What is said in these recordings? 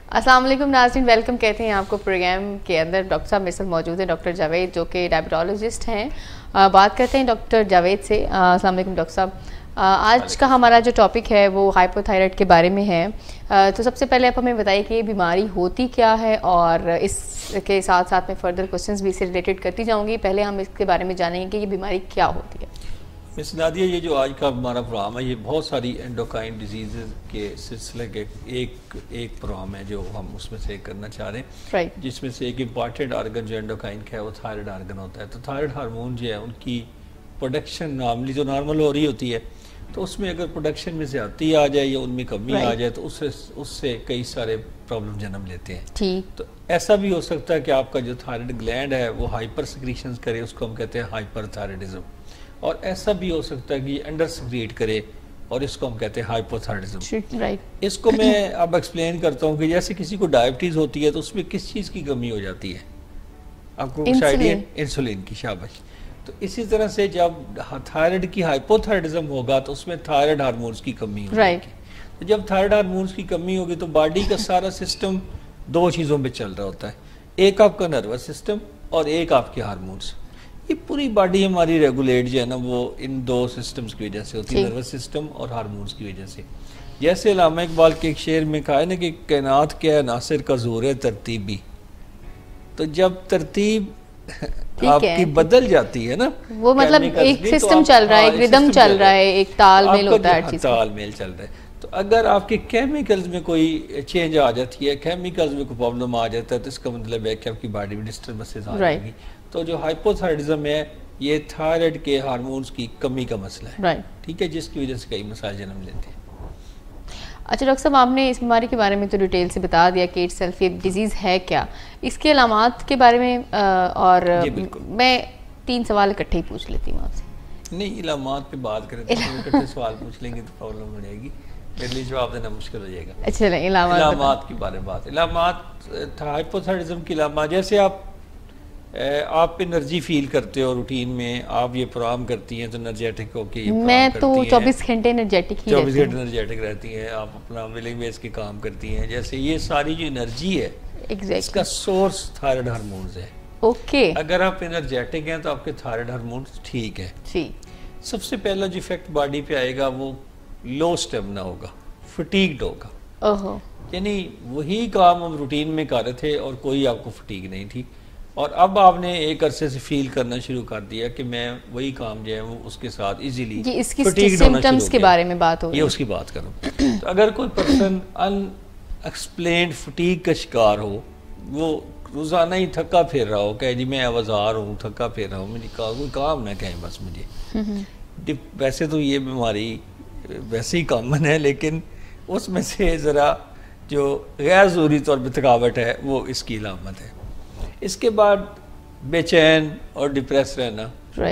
अस्सलाम वालेकुम नाज़रीन, वेलकम कहते हैं आपको प्रोग्राम के अंदर। डॉक्टर साहब मेरे साथ मौजूद हैं, डॉक्टर जावेद जो कि डायबिटोलॉजिस्ट हैं। बात करते हैं डॉक्टर जावेद से। अस्सलाम वालेकुम डॉक्टर साहब। आज का हमारा जो टॉपिक है वो हाइपोथायराइड के बारे में है। तो सबसे पहले आप हमें बताइए कि ये बीमारी होती क्या है, और इसके साथ साथ मैं फर्दर क्वेश्चंस भी इससे रिलेटेड करती जाऊँगी। पहले हम इसके बारे में जानेंगे कि ये बीमारी क्या होती है। मिस नादिया, ये जो आज का हमारा प्रोग्राम है ये बहुत सारी एंडोक्राइन डिजीज़ के सिलसिले के एक प्रोग्राम है जो हम उसमें से करना चाह रहे हैं। राइट। जिसमें से एक इम्पॉर्टेंट आर्गन जो एंडोक्राइन का है वो थायराइड आर्गन होता है। तो थायराइड हार्मोन जो है उनकी प्रोडक्शन नॉर्मली जो नॉर्मल हो रही होती है, तो उसमें अगर प्रोडक्शन में ज़्यादती आ जाए या उनमें कमी आ जाए तो उससे कई सारे प्रॉब्लम जन्म लेते हैं। ठीक। तो ऐसा भी हो सकता है कि आपका जो थायराइड ग्लैंड है वो हाइपर सिक्रीशन करे, उसको हम कहते हैं हाइपरथायराइडिज्म। और ऐसा भी हो सकता है कि ये अंडर सिक्रीट करे और इसको हम कहते हैं हाइपोथायराइडिज्म। राइट। इसको मैं अब एक्सप्लेन करता हूँ कि जैसे किसी को डायबिटीज़ होती है तो उसमें किस चीज़ की कमी हो जाती है, आपको कुछ आइडिया? इंसुलिन की। शाबाश। तो इसी तरह से जब थायराइड की हाइपोथायराइडिज्म होगा तो उसमें थायराइड हार्मोन्स की कमी होगी। तो जब थायराइड हार्मोन्स की कमी होगी तो बॉडी का सारा सिस्टम दो चीज़ों पे चल रहा होता है, एक आपका नर्वस सिस्टम और एक आपके हार्मोन्स। ये पूरी बॉडी हमारी रेगुलेट जो है ना वो इन दो सिस्टम्स की वजह से होती है, नर्वस सिस्टम और हार्मोन्स की वजह से। जैसे अल्लामा इकबाल के एक शेर में कहा है ना कि कायनात क्या है नासिर का जोर है तरतीबी। तो जब तरतीब आपकी बदल जाती है ना, वो मतलब एक सिस्टम चल रहा है, एक रिदम चल रहा है, एक तालमेल होता है, तालमेल चल रहा है। तो अगर आपके केमिकल्स में कोई चेंज आ जाती है, केमिकल्स में कोई प्रॉब्लम आ जाता है, तो इसका मतलब है कि आपकी बॉडी में डिस्टर्बेंसेस आ जाएगी। तो जो हाइपोथायराइडिज्म है ये थायराइड के हार्मोन्स की कमी का मसला है। राइट। ठीक है, जिसकी वजह से कई मसाइल जन्म लेते हैं। अच्छा डॉक्टर साहब, आपने इस बीमारी के बारे में तो डिटेल से बता दिया कि इटसेल्फ ये डिजीज़ है क्या, इसके अलामात के बारे में और मैं 3 सवाल इकट्ठे ही पूछ लेती हूँ आपसे। नहीं, इलामात पे बात करें तो इकट्ठे सवाल पूछ लेंगे तो प्रॉब्लम हो जाएगी, मेरे लिए जवाब देना मुश्किल हो जाएगा। अच्छा, इलामात के बारे में बात। इलामात हाइपोथायराइडिज्म की इलामात, जैसे आप एनर्जी फील करते हो रूटीन में, आप ये प्रोग्राम करती हैं तो एनर्जेटिक होके ये मैं तो 24 घंटे एनर्जेटिक ही 24 घंटे एनर्जेटिक रहती हैं, आप अपना विलिंग बेस के काम करती हैं। जैसे ये सारी जो एनर्जी है इसका सोर्स थायराइड हार्मोन्स है। ओके। अगर आप एनर्जेटिक हैं तो आपके थायराइड हार्मोन्स ठीक है। सबसे पहला जो इफेक्ट बॉडी पे आएगा वो लो स्टेमिना होगा, फटीग्ड होगा। यानी वही काम हम रूटीन में कर रहे थे और कोई आपको फटीग नहीं थी, और अब आपने एक अरसे से फील करना शुरू कर दिया कि मैं वही काम जो है वो उसके साथ इजीली सिम्पटम्स के बारे में बात हो रही है, ये उसकी बात करूं। तो अगर कोई पर्सन अनएक्सप्लेन्ड फटीग का शिकार हो, वो रोजाना ही थका फिर रहा हो, कहे जी मैं आवाजार हूँ, थका फिर रहा हूँ, मैंने कहा कोई काम ना कहें बस मुझे। वैसे तो ये बीमारी वैसे ही कॉमन है, लेकिन उसमें से ज़रा जो गैर ज़रूरी तौर पर थकावट है वो इसकी अलामत है। इसके बाद बेचैन और डिप्रेस रहना,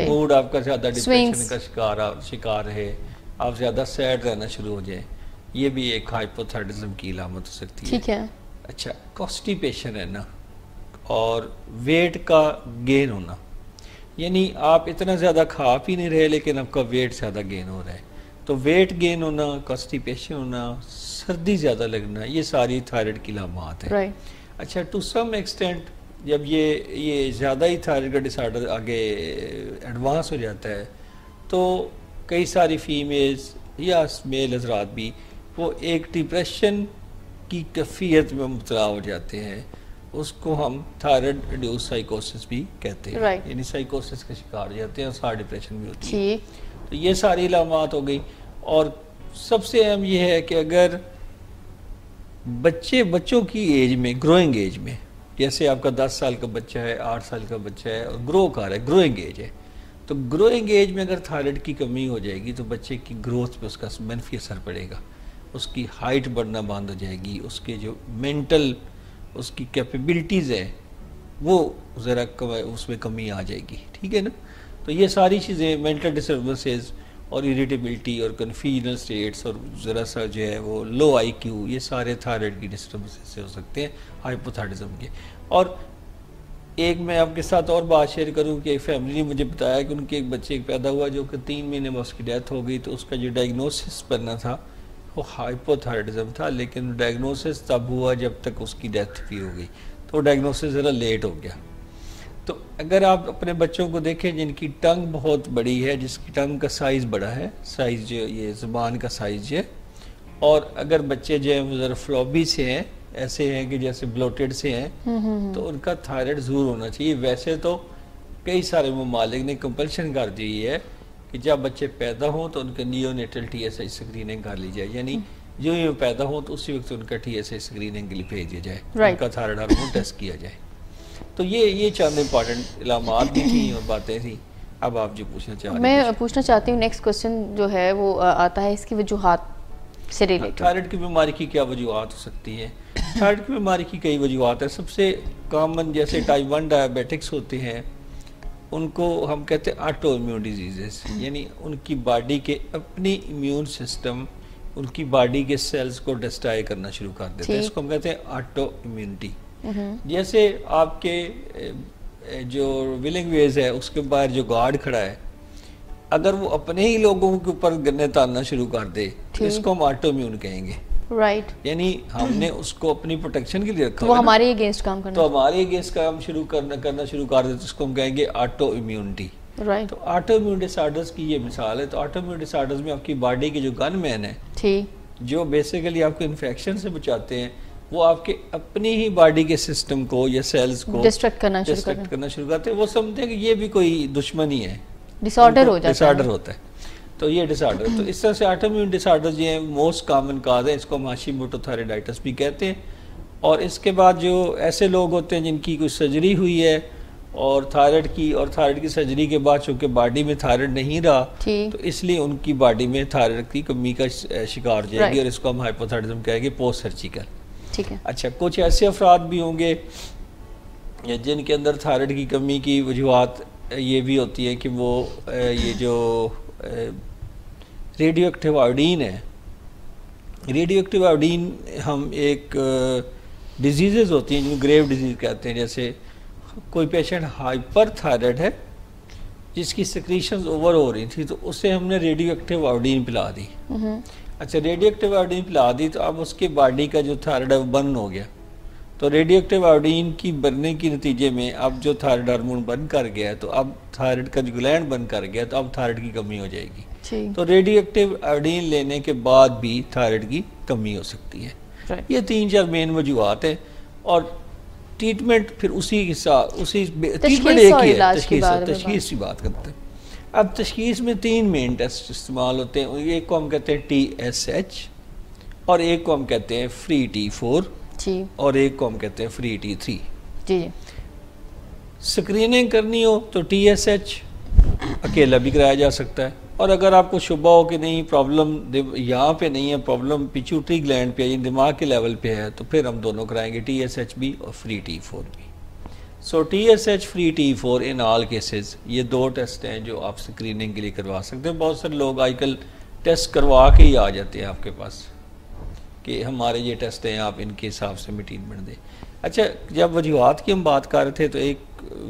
मूड आपका ज़्यादा डिप्रेशन का शिकार रहे, आप ज़्यादा सैड रहना शुरू हो जाए, ये भी एक हाइपोथायराइडिज्म की अलामत हो सकती है। ठीक है। अच्छा, कॉन्स्टिपेशन है ना, और वेट का गेन होना, यानी आप इतना ज़्यादा खा पी नहीं रहे लेकिन आपका वेट ज़्यादा गेन हो रहा है। तो वेट गेन होना, कॉन्स्टिपेशन होना, सर्दी ज़्यादा लगना, ये सारी थायराइड की अलामत है। अच्छा, टू सम एक्सटेंट जब ये ज़्यादा ही थायराइड का डिसऑर्डर आगे एडवांस हो जाता है तो कई सारी फीमेल्स या मेल हजरात भी वो एक डिप्रेशन की कैफियत में मुब्तला हो जाते हैं, उसको हम थायराइड रिड्यूस साइकोसिस भी कहते हैं। यानी साइकोसिस का शिकार हो जाते हैं और सारा डिप्रेशन भी होती है। तो ये सारी अलामत हो गई। और सबसे अहम ये है कि अगर बच्चों की एज में, ग्रोइंग एज में, जैसे आपका 10 साल का बच्चा है, 8 साल का बच्चा है और ग्रो कर रहा है, ग्रोइंग एज है, तो ग्रोइंग एज में अगर थायराइड की कमी हो जाएगी तो बच्चे की ग्रोथ पे उसका मनफी असर पड़ेगा, उसकी हाइट बढ़ना बंद हो जाएगी, उसके जो मेंटल उसकी कैपेबिलिटीज़ है वो ज़रा उसमें कमी आ जाएगी। ठीक है ना। तो ये सारी चीज़ें, मेंटल डिस्टर्बेंसेस और इरिटेबिलिटी और कन्फ्यूजन स्टेट्स और ज़रा सा जो है वो लो IQ, ये सारे थायराइड की डिस्टर्बेंसेस से हो सकते हैं हाइपोथायराइडिज्म के। और एक मैं आपके साथ और बात शेयर करूं कि एक फैमिली ने मुझे बताया कि उनके एक बच्चे पैदा हुआ जो कि 3 महीने में उसकी डेथ हो गई, तो उसका जो डायग्नोसिस बनना था वो हाइपोथायराइडिज्म था, लेकिन डायग्नोसिस तब हुआ जब तक उसकी डेथ भी हो गई, तो डायग्नोसिस ज़रा लेट हो गया। तो अगर आप अपने बच्चों को देखें जिनकी टंग बहुत बड़ी है, जिसकी टंग का साइज़ बड़ा है, साइज़ जो ये ज़ुबान का साइज़ है, और अगर बच्चे जो हैं ज़रा फ्लॉबी से हैं, ऐसे हैं कि जैसे ब्लोटेड से हैं, तो उनका थायराइड ज़रूर होना चाहिए। वैसे तो कई सारे ममालिक ने कंपल्शन कर दी है कि जब बच्चे पैदा हों तो उनका नियोनेटल TSH स्क्रीनिंग कर ली जाए, यानी जो ही पैदा हो तो उसी वक्त उनका TSH स्क्रीनिंग के लिए भेज दिया जाए, उनका थायराइड हार्मोन टेस्ट किया जाए। तो ये चंद इम्पॉर्टेंट इलामात भी थी और बातें थी। अब आप जो पूछना चाह रहे हैं। मैं पूछना चाहती हूँ, नेक्स्ट क्वेश्चन जो है वो आता है इसकी वजूहात से रिलेटेड। थायराइड की बीमारी की क्या वजूहात हो सकती है? थायराइड की बीमारी की कई वजूहात है। सबसे कॉमन जैसे टाइप 1 डायबिटिक्स होते हैं, उनको हम कहते हैं ऑटो इम्यून डिजीजेस, यानी उनकी बॉडी के अपनी इम्यून सिस्टम उनकी बॉडी के सेल्स को डिस्ट्रॉय करना शुरू कर देते हैं। इसको हम कहते हैं ऑटो इम्यूनिटी। जैसे आपके जो विलिंग वेज है उसके बाहर जो गार्ड खड़ा है, अगर वो अपने ही लोगों के ऊपर गन्ने तानना शुरू कर दे तो इसको हम ऑटो इम्यून कहेंगे। राइट। यानी हमने उसको अपनी प्रोटेक्शन के लिए रखा, तो वो हमारे अगेंस्ट काम करना, तो हमारे अगेंस्ट काम करना शुरू कर दे तो उसको हम कहेंगे ऑटो इम्यूनिटी। राइट। तो ऑटो इम्यून डिसऑर्डर्स की ये मिसाल है। तो ऑटो इम्यून डिसऑर्डर्स में आपकी बॉडी के जो गनमैन है, जो बेसिकली आपको इन्फेक्शन से बचाते हैं, वो आपके अपनी ही बॉडी के सिस्टम को या सेल्स को डिस्ट्रक्ट करना शुरू करते हैं। वो समझते हैं कि ये भी कोई दुश्मनी है, डिसऑर्डर हो जाता है, डिसऑर्डर होता है। तो ये डिसऑर्डर, तो इस तरह से ऑटोइम्यून डिसऑर्डर जो है मोस्ट कॉमन काज है, इसको हम हाशिमोटो थायराइडाइटिस भी कहते हैं। और इसके बाद जो ऐसे लोग होते हैं जिनकी कोई सर्जरी हुई है और थायराइड की सर्जरी के बाद चूंकि बॉडी में थायराइड नहीं रहा, तो इसलिए उनकी बॉडी में थायराइड की कमी का शिकार हो जाएगी, और इसको हम हाइपोथायराइडिज्म कहेंगे पोस्ट सर्जिकल। ठीक है। अच्छा, कुछ ऐसे अफराद भी होंगे जिनके अंदर थायराइड की कमी की वजूहत ये भी होती है कि वो ये जो रेडियो एक्टिव आयोडीन है, रेडियो एक्टिव आयोडीन हम एक डिजीज़ होती हैं जिनको ग्रेव डिजीज़ कहते हैं। जैसे कोई पेशेंट हाइपर थायराइड है जिसकी सिक्रीशंस ओवर हो रही थी, तो उसे हमने रेडियो एक्टिव आयोडीन पिला दी। अच्छा, रेडियो एक्टिव आयोडीन पिला दी तो अब उसके बॉडी का जो थायराइड है वो बर्न हो गया। तो रेडियो एक्टिव आयोडीन की बनने के नतीजे में अब जो थायराइड हार्मोन बंद कर गया है, तो अब थायराइड का जो ग्लैंड बंद कर गया, तो अब थायराइड की कमी हो जाएगी। तो रेडियो एक्टिव आयोडीन लेने के बाद भी थायराइड की कमी हो सकती है। ये 3-4 मेन वजूहत है, और ट्रीटमेंट फिर उसी के साथ ट्रीटमेंट एक ही है। तशखीस की बात करते हैं। अब तशखीस में 3 मेन टेस्ट इस्तेमाल होते हैं। एक को हम कहते हैं TSH, और एक को हम कहते हैं फ्री T4, और एक को हम कहते हैं फ्री T3। जी। स्क्रीनिंग करनी हो तो TSH अकेला भी कराया जा सकता है, और अगर आपको शुबा हो कि नहीं प्रॉब्लम यहाँ पे नहीं है, प्रॉब्लम पिट्यूटरी ग्लैंड पे है, दिमाग के लेवल पे है, तो फिर हम दोनों कराएंगे, TSH भी और फ्री T4 भी। सो TSH free T4 in all cases, ये 2 टेस्ट हैं जो आप स्क्रीनिंग के लिए करवा सकते हैं। बहुत सारे लोग आजकल टेस्ट करवा के ही आ जाते हैं आपके पास कि हमारे ये टेस्ट हैं, आप इनके हिसाब से ट्रीटमेंट दें। अच्छा, जब वजूहत की हम बात कर रहे थे तो एक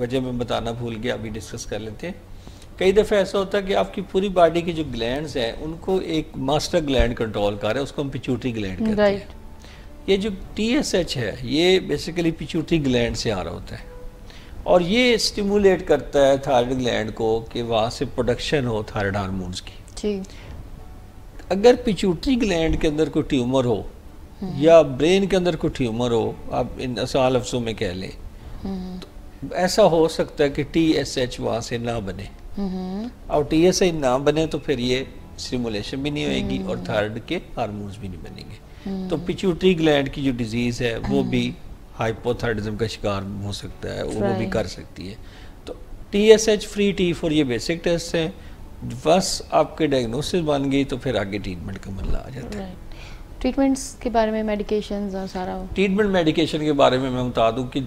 वजह मैं बताना भूल गया, अभी डिस्कस कर लेते हैं। कई दफ़ा ऐसा होता है कि आपकी पूरी बॉडी की जो ग्लैंड्स हैं उनको एक मास्टर ग्लैंड कंट्रोल कर रहा है, उसको हम पिट्यूटरी ग्लैंड कहते हैं। ये जो TSH है ये बेसिकली पिट्यूटरी ग्लैंड से आ रहा होता है, और ये स्टिमुलेट करता है थायराइड ग्लैंड को कि वहाँ से प्रोडक्शन हो थायराइड हार्मोन्स की। अगर पिट्यूटरी ग्लैंड के अंदर कोई ट्यूमर हो या ब्रेन के अंदर कोई ट्यूमर हो, आप इन आसान लफ्ज़ों में कह लें, तो ऐसा हो सकता है कि TSH वहाँ से ना बने, और TSH ना बने तो फिर ये स्टिमुलेशन भी नहीं होएगी और थायराइड के हार्मोन्स भी नहीं बनेंगे। तो पिट्यूटरी ग्लैंड की जो डिजीज़ है वो भी हाइपोथायराइडिज्म का शिकार हो सकता है, वो भी कर सकती है। तो TSH फ्री T4 ये बेसिक टेस्ट हैं, बस आपके डायग्नोसिस बन गई तो फिर आगे ट्रीटमेंट का मसला आ जाता है। ट्रीटमेंट्स के बारे में, मेडिकेशंस और सारा ट्रीटमेंट मेडिकेशन के बारे में मैं बता दूं कि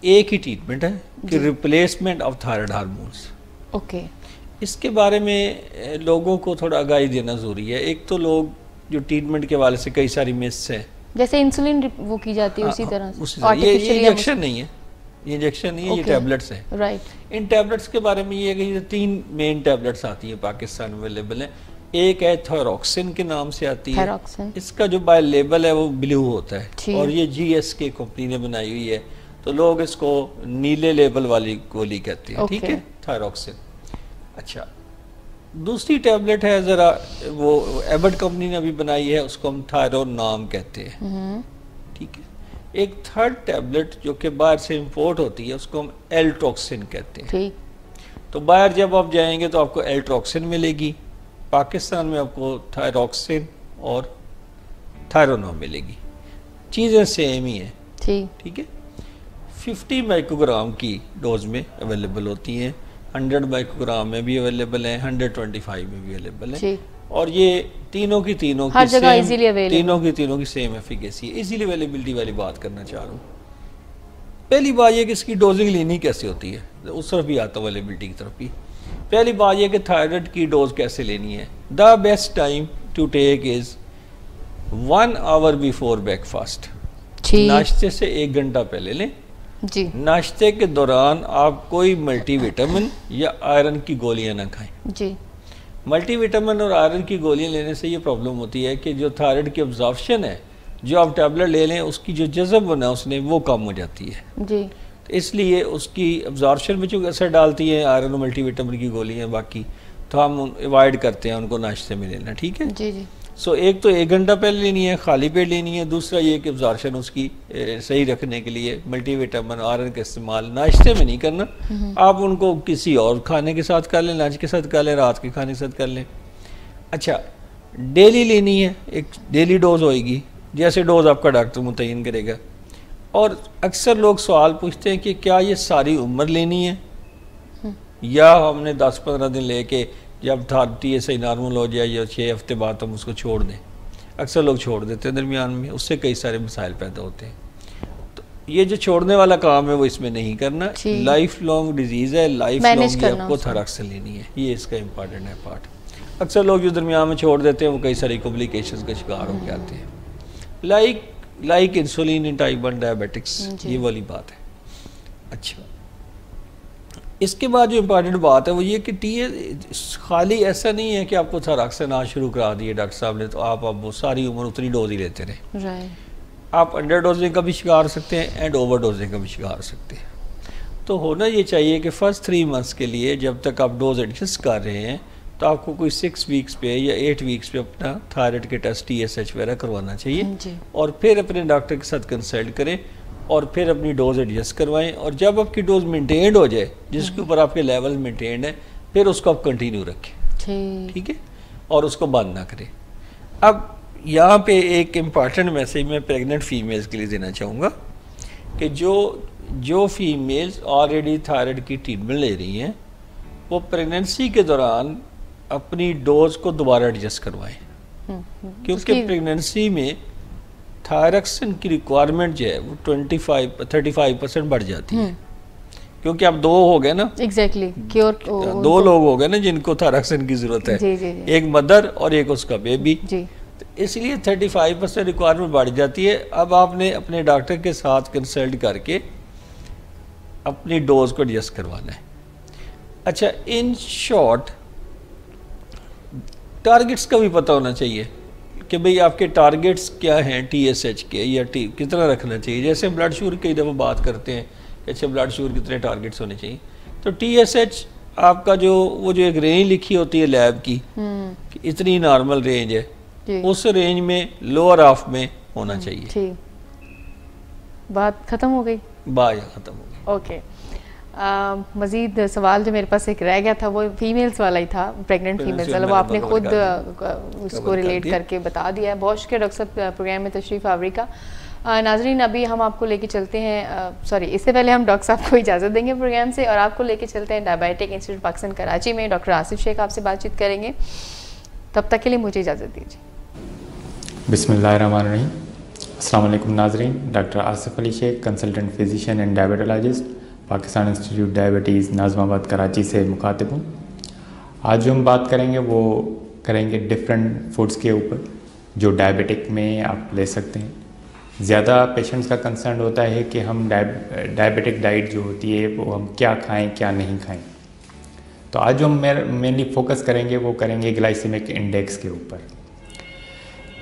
एक ही ट्रीटमेंट है कि replacement of thyroid hormones. Okay. इसके बारे में लोगों को थोड़ा आगाही देना ज़रूरी है। एक तो लोग जो ट्रीटमेंट के हवाले से कई सारी मिस है, जैसे इंसुलिन वो की जाती है उसी तरह से। ये इंजेक्शन नहीं है, ये इंजेक्शन नहीं है, ये टैबलेट्स हैं। राइट। इन टैबलेट्स के बारे में ये है कि 3 मेन टैबलेट्स आती हैं पाकिस्तान में अवेलेबल हैं। एक है थायरॉक्सिन के नाम से आती है। थायरॉक्सिन, इसका जो बाय लेबल है वो ब्लू होता है और ये GSK कंपनी ने बनाई हुई है, तो लोग इसको नीले लेबल वाली गोली कहते हैं। ठीक है, थायरॉक्सिन। अच्छा, दूसरी टैबलेट है ज़रा, वो एबट कंपनी ने अभी बनाई है, उसको हम थायरोनाम कहते हैं। ठीक है, एक थर्ड टैबलेट जो कि बाहर से इंपोर्ट होती है उसको हम एल्ट्रोक्सिन कहते हैं। ठीक। तो बाहर जब आप जाएंगे तो आपको एल्ट्रोक्सिन मिलेगी, पाकिस्तान में आपको थायरॉक्सिन और थायरोनाम मिलेगी, चीज़ें सेम ही हैं। ठीक है, 50 माइक्रोग्राम की डोज में अवेलेबल होती हैं, 100 माइक्रोग्राम में भी अवेलेबल है, 125 में भी अवेलेबल है, और ये तीनों की तीनों की सेम एफिकेसी है। इजीली अवेलेबिलिटी वाली बात करना चाह रहा हूँ। पहली बात यह कि इसकी डोजिंग लेनी कैसे होती है, उस तरफ भी आता हूँ, अवेलेबिलिटी की तरफ भी। पहली बात यह कि थायराइड की डोज कैसे लेनी है। The best time to take is 1 hour before breakfast. नाश्ते से 1 घंटा पहले लें जी। नाश्ते के दौरान आप कोई मल्टीविटामिन या आयरन की गोलियां ना खाएं जी। मल्टीविटामिन और आयरन की गोलियां लेने से ये प्रॉब्लम होती है कि जो थायराइड की अब्जॉर्प्शन है, जो आप टैबलेट ले लें उसकी जो जज़ब बना उसने वो कम हो जाती है जी। तो इसलिए उसकी अब्जॉर्प्शन में जो असर डालती है आयरन और मल्टीविटामिन की गोलियां, बाकी तो हम अवॉइड करते हैं उनको नाश्ते में लेना। ठीक है जी जी। सो एक तो 1 घंटा पहले लेनी है, खाली पेट लेनी है। दूसरा ये कि अब्जॉर्प्शन उसकी सही रखने के लिए मल्टीविटामिन आयरन का इस्तेमाल नाश्ते में नहीं करना, आप उनको किसी और खाने के साथ कर लें, लंच के साथ कर लें, रात के खाने के साथ कर लें। अच्छा, डेली लेनी है, एक डेली डोज होएगी, जैसे डोज आपका डॉक्टर मुतय्यन करेगा। और अक्सर लोग सवाल पूछते हैं कि क्या ये सारी उम्र लेनी है या हमने 10-15 दिन लेके जब TSH नॉर्मल हो जाए या 6 हफ्ते बाद हम उसको छोड़ दें। अक्सर लोग छोड़ देते हैं दरमियान में, उससे कई सारे मसाइल पैदा होते हैं। तो ये जो छोड़ने वाला काम है वो इसमें नहीं करना, लाइफ लॉन्ग डिजीज़ है, लाइफ लॉन्ग आपको थायरॉक्सिन लेनी है, ये इसका इंपॉर्टेंट है पार्ट। अक्सर लोग जो दरमियान में छोड़ देते हैं वो कई सारी कॉम्प्लिकेशंस का शिकार हो जाते हैं, like insulin in type 1 diabetics, ये वाली बात है। अच्छा, इसके बाद जो इम्पॉर्टेंट बात है वो ये कि खाली ऐसा नहीं है कि आपको थायरॉक्सिन आज शुरू करा दिए डॉक्टर साहब ने तो आप अब वो सारी उम्र उतनी डोज ही लेते रहे। आप अंडर डोजिंग का भी शिकार हो सकते हैं एंड ओवर डोजिंग का भी शिकार हो सकते हैं। तो होना ये चाहिए कि फर्स्ट 3 मंथ्स के लिए जब तक आप डोज एडजस्ट कर रहे हैं तो आपको कोई 6 वीक्स पे या 8 वीक्स पे अपना थायराइड के टेस्ट TSH वगैरह करवाना चाहिए और फिर अपने डॉक्टर के साथ कंसल्ट करें और फिर अपनी डोज एडजस्ट करवाएं। और जब आपकी डोज मेंटेन्ड हो जाए, जिसके ऊपर आपके लेवल मेंटेन्ड है, फिर उसको आप कंटिन्यू रखें। ठीक है, और उसको बंद ना करें। अब यहाँ पे एक इम्पॉर्टेंट मैसेज मैं प्रेग्नेंट फीमेल्स के लिए देना चाहूँगा कि जो फीमेल्स ऑलरेडी थायराइड की ट्रीटमेंट ले रही हैं वो प्रेगनेंसी के दौरान अपनी डोज को दोबारा एडजस्ट करवाएं, क्योंकि प्रेगनेंसी में थायरॉक्सिन की रिक्वायरमेंट जो है वो 35% बढ़ जाती है, क्योंकि आप 2 हो गए ना, एग्जैक्टली 2 लोग हो गए ना जिनको थायरॉक्सिन की जरूरत है, एक मदर और एक उसका बेबी, तो इसलिए 35% रिक्वायरमेंट बढ़ जाती है। अब आपने अपने डॉक्टर के साथ कंसल्ट करके अपनी डोज को एडजस्ट करवाना है। अच्छा, इन शॉर्ट टारगेट्स का भी पता होना चाहिए कि भाई आपके टारगेट्स क्या हैं TSH के या कितना रखना चाहिए। जैसे ब्लड शुगर कई दफ़ा बात करते हैं कि अच्छा ब्लड शुगर कितने टारगेट्स होने चाहिए, तो TSH आपका जो एक रेंज लिखी होती है लैब की कि इतनी नॉर्मल रेंज है, उस रेंज में लोअर हाफ में होना चाहिए। बात ख़त्म हो गई, बात ख़त्म हो गई। ओके, मज़ीद सवाल जो मेरे पास एक रह गया था वो फीमेल्स वाला ही था, प्रेग्नेंट फीमेल्स वाला, वो आपने खुद उसको रिलेट करके बता दिया है। बहुत शुक्रिया डॉक्टर साहब प्रोग्राम में तशरीफ़ आवरी का। नाजरीन, अभी हम आपको लेके चलते हैं, सॉरी इससे पहले हम डॉक्टर साहब को इजाज़त देंगे प्रोग्राम से और आपको लेके चलते हैं डायबिटिक इंस्टीट्यूट पाकिस्तान कराची में। डॉक्टर आसिफ शेख आपसे बातचीत करेंगे, तब तक के लिए मुझे इजाज़त दीजिए। बिस्मिल्लाहिर्रहमानिर्रहीम। अस्सलाम वालेकुम नाजरीन, doctor Asif Ali Sheikh, consultant physician and diabetologist, Pakistan institute diabetes Nazimabad Karachi से मुखातिब हूँ। आज जो हम बात करेंगे वो करेंगे डिफरेंट फूड्स के ऊपर जो डायबिटिक में आप ले सकते हैं। ज़्यादा पेशेंट्स का कंसर्न होता है कि हम डायबिटिक डाइट जो होती है वो हम क्या खाएं क्या नहीं खाएं। तो आज जो हम मेनली फोकस करेंगे वो करेंगे ग्लाइसेमिक इंडेक्स के ऊपर।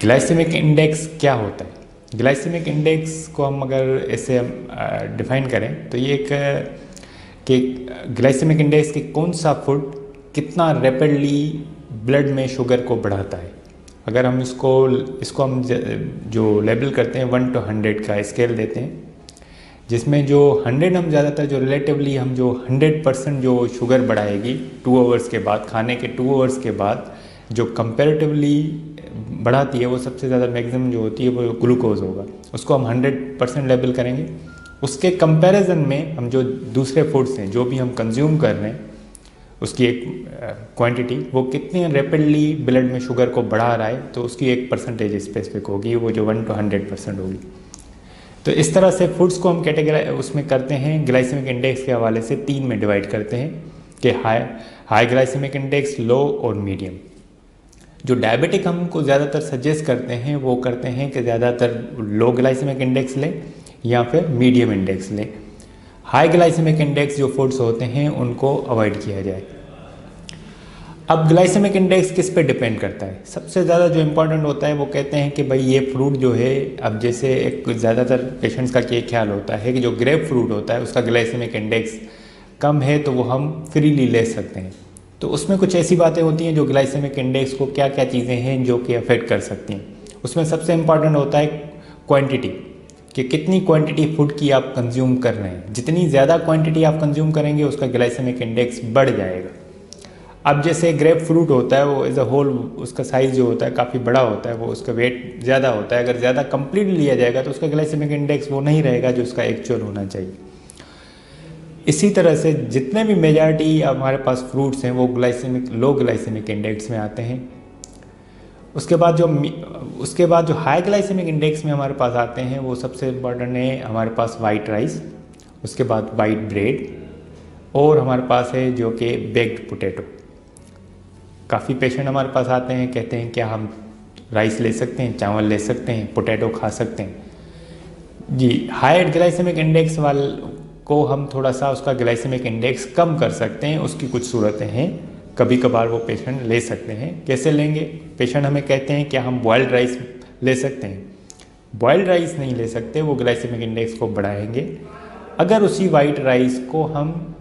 ग्लाइसेमिक इंडेक्स क्या होता है? ग्लाइसेमिक इंडेक्स को हम अगर ऐसे हम डिफाइन करें तो ये एक कि ग्लाइसेमिक इंडेक्स की कौन सा फूड कितना रैपिडली ब्लड में शुगर को बढ़ाता है। अगर हम इसको हम जो लेबल करते हैं 1 to 100 का स्केल देते हैं, जिसमें जो 100 हम ज़्यादातर जो रिलेटिवली हम जो 100% जो शुगर बढ़ाएगी 2 आवर्स के बाद, खाने के 2 आवर्स के बाद जो कंपैरेटिवली बढ़ाती है वो सबसे ज़्यादा मैक्सिमम जो होती है वो ग्लूकोज होगा, उसको हम 100% लेबल करेंगे। उसके कंपैरिजन में हम जो दूसरे फूड्स हैं जो भी हम कंज्यूम कर रहे हैं उसकी एक क्वांटिटी वो कितनी रैपिडली ब्लड में शुगर को बढ़ा रहा है, तो उसकी एक परसेंटेज स्पेसिफिक होगी, वो जो 1 to 100% होगी। तो इस तरह से फूड्स को हम कैटेगराइज उसमें करते हैं, ग्लाइसेमिक इंडेक्स के हवाले से 3 में डिवाइड करते हैं कि हाई ग्लाइसेमिक इंडेक्स, लो और मीडियम। जो डायबिटिक हमको ज़्यादातर सजेस्ट करते हैं वो करते हैं कि ज़्यादातर लो ग्लाइसेमिक इंडेक्स लें या फिर मीडियम इंडेक्स लें। हाई ग्लाइसेमिक इंडेक्स जो फूड्स होते हैं उनको अवॉइड किया जाए। अब ग्लाइसेमिक इंडेक्स किस पे डिपेंड करता है? सबसे ज़्यादा जो इम्पोर्टेंट होता है वो कहते हैं कि भाई ये फ्रूट जो है, अब जैसे एक ज़्यादातर पेशेंट्स का ये ख्याल होता है कि जो ग्रेप फ्रूट होता है उसका ग्लाइसेमिक इंडेक्स कम है तो वो हम फ्रीली ले सकते हैं। तो उसमें कुछ ऐसी बातें होती हैं जो ग्लाइसेमिक इंडेक्स को, क्या क्या चीज़ें हैं जो कि अफेक्ट कर सकती हैं। उसमें सबसे इम्पॉर्टेंट होता है क्वांटिटी, कि कितनी क्वांटिटी फूड की आप कंज्यूम कर रहे हैं। जितनी ज़्यादा क्वांटिटी आप कंज्यूम करेंगे उसका ग्लाइसेमिक इंडेक्स बढ़ जाएगा। अब जैसे ग्रेप फ्रूट होता है वो एज अ होल उसका साइज़ जो होता है काफ़ी बड़ा होता है, वो उसका वेट ज़्यादा होता है। अगर ज़्यादा कंप्लीट लिया जाएगा तो उसका ग्लाइसेमिक इंडेक्स वो नहीं रहेगा जो उसका एक्चुअल होना चाहिए। इसी तरह से जितने भी मेजॉरिटी हमारे पास फ्रूट्स हैं वो लो ग्लाइसेमिक इंडेक्स में आते हैं। उसके बाद जो हाई ग्लाइसेमिक इंडेक्स में हमारे पास आते हैं वो सबसे इम्पॉर्टेंट है हमारे पास वाइट राइस, उसके बाद वाइट ब्रेड और हमारे पास है जो कि बेक्ड पोटैटो। काफ़ी पेशेंट हमारे पास आते हैं, कहते हैं क्या हम राइस ले सकते हैं, चावल ले सकते हैं, पोटैटो खा सकते हैं। जी, हाई ग्लाइसेमिक इंडेक्स वाले को हम थोड़ा सा उसका ग्लाइसेमिक इंडेक्स कम कर सकते हैं। उसकी कुछ सूरतें हैं, कभी कभार वो पेशेंट ले सकते हैं। कैसे लेंगे? पेशेंट हमें कहते हैं क्या हम बॉयल्ड राइस ले सकते हैं। बॉयल्ड राइस नहीं ले सकते, वो ग्लाइसेमिक इंडेक्स को बढ़ाएंगे। अगर उसी वाइट राइस को हम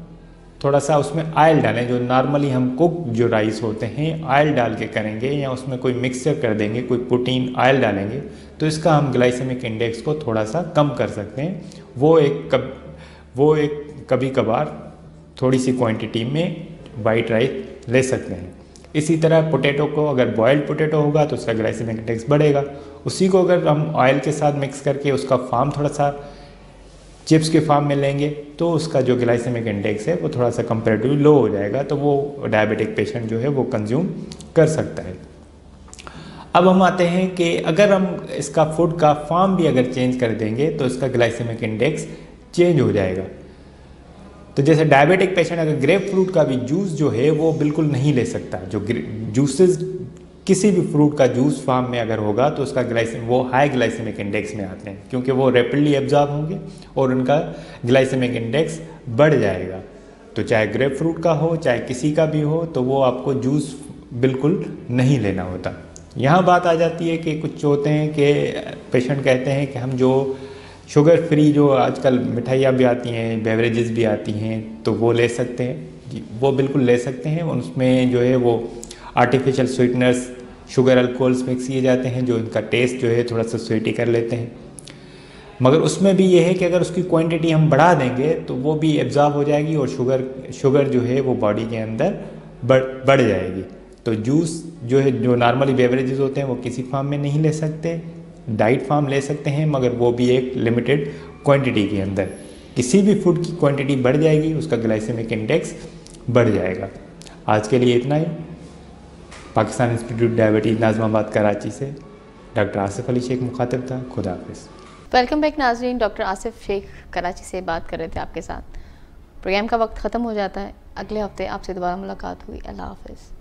थोड़ा सा उसमें ऑयल डालें, जो नॉर्मली हम कुक जो राइस होते हैं ऑयल डाल के करेंगे, या उसमें कोई मिक्सचर कर देंगे, कोई प्रोटीन ऑयल डालेंगे, तो इसका हम ग्लाइसेमिक इंडेक्स को थोड़ा सा कम कर सकते हैं। वो एक कभी कभार थोड़ी सी क्वांटिटी में वाइट राइस ले सकते हैं। इसी तरह पोटैटो को, अगर बॉयल्ड पोटैटो होगा तो उसका ग्लाइसेमिक इंडेक्स बढ़ेगा। उसी को अगर हम ऑयल के साथ मिक्स करके उसका फार्म थोड़ा सा चिप्स के फार्म में लेंगे तो उसका जो ग्लाइसेमिक इंडेक्स है वो थोड़ा सा कंपैरेटिवली लो हो जाएगा, तो वो डायबिटिक पेशेंट जो है वो कंज्यूम कर सकता है। अब हम आते हैं कि अगर हम इसका फूड का फार्म भी अगर चेंज कर देंगे तो इसका ग्लाइसेमिक इंडेक्स चेंज हो जाएगा। तो जैसे डायबिटिक पेशेंट अगर ग्रेप फ्रूट का भी जूस जो है वो बिल्कुल नहीं ले सकता। जो जूसेस किसी भी फ्रूट का जूस फार्म में अगर होगा तो उसका वो हाई ग्लाइसेमिक इंडेक्स में आते हैं, क्योंकि वो रैपिडली एब्जॉर्ब होंगे और उनका ग्लाइसेमिक इंडेक्स बढ़ जाएगा। तो चाहे ग्रेप फ्रूट का हो चाहे किसी का भी हो, तो वो आपको जूस बिल्कुल नहीं लेना होता। यहाँ बात आ जाती है कि कुछ होते हैं कि पेशेंट कहते हैं कि हम जो शुगर फ्री जो आजकल मिठाइयाँ भी आती हैं, बेवरेजेस भी आती हैं, तो वो ले सकते हैं। जी, वो बिल्कुल ले सकते हैं। उसमें जो है वो artificial sweeteners, sugar alcohols mix किए जाते हैं जो इनका टेस्ट जो है थोड़ा सा स्वीटी कर लेते हैं। मगर उसमें भी ये है कि अगर उसकी क्वांटिटी हम बढ़ा देंगे तो वो भी एब्जॉर्ब हो जाएगी और शुगर जो है वो बॉडी के अंदर बढ़ जाएगी। तो जूस जो है, जो नॉर्मली बेवरेजेस होते हैं वो किसी फार्म में नहीं ले सकते, डाइट फार्म ले सकते हैं, मगर वो भी एक लिमिटेड क्वांटिटी के अंदर। किसी भी फूड की क्वांटिटी बढ़ जाएगी उसका ग्लाइसेमिक इंडेक्स बढ़ जाएगा। आज के लिए इतना ही। पाकिस्तान इंस्टीट्यूट डायबिटीज़ नाज़माबाद कराची से डॉक्टर आसिफ अली शेख मुखातिब था। खुदा हाफिज़। वेलकम बैक नाजरीन, डॉक्टर आसिफ शेख कराची से बात कर रहे थे आपके साथ। प्रोग्राम का वक्त ख़त्म हो जाता है, अगले हफ्ते आपसे दोबारा मुलाकात हुई। अल्लाह हाफिज़।